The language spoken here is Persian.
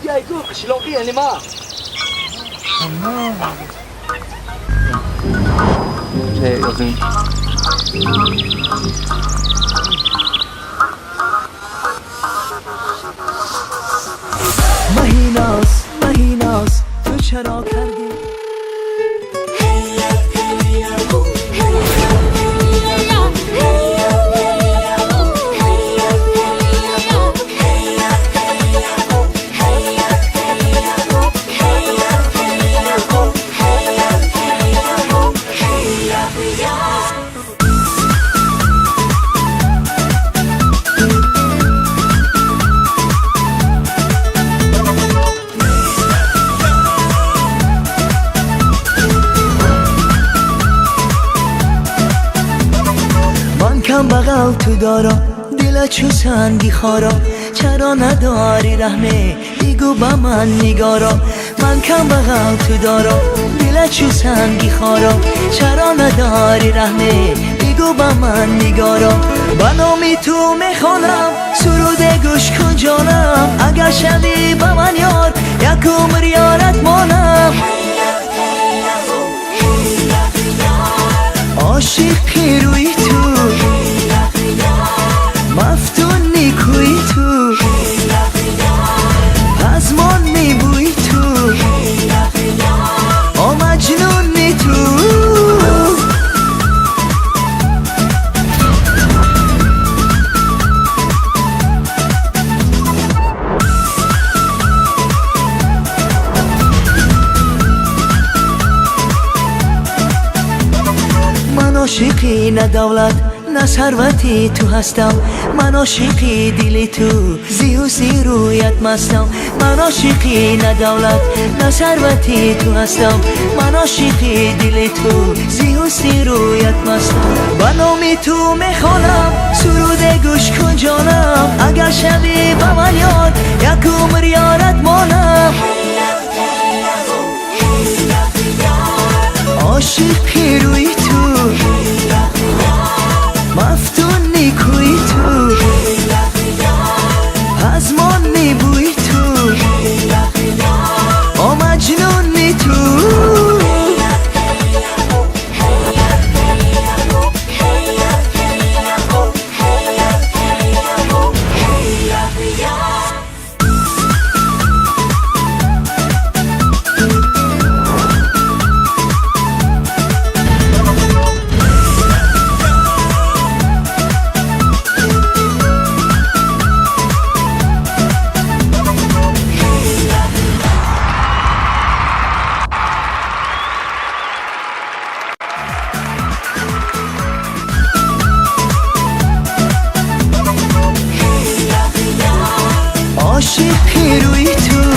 Ya itu kesiloki ini mah. Saya yazın. مهیناز مهیناز تو چرا کردی کم بغل تو دارم دل چو سنگی خارم چرا نداری رحمه بگو با من نگارم من کم بغل تو دارم دل چو سنگی خارم چرا نداری رحمه بگو با من نگارم با نامی تو میخوانم سروده گوش کن جانم اگر شدی با من یار یک عمر یارت مانم عاشقی روی تو مفتون نیکوی تو پزمان میبوی تو مجنون نی تو من عاشقی نه دولت نه ثروتی تو هستم من عاشقی دلی تو زیوسی رویت مستم من عاشقی نه دولت نه ثروتی تو هستم من عاشقی دلی تو زیوسی رویت مستم با نامی تو میخوانم سروده گوش کن جانم اگر شدی با من یار یک عمر یارت مانم عاشقی روی تو مفتون نیکوی تو پزمان نیبوی تو مجنون نی تو عاشقی روی تو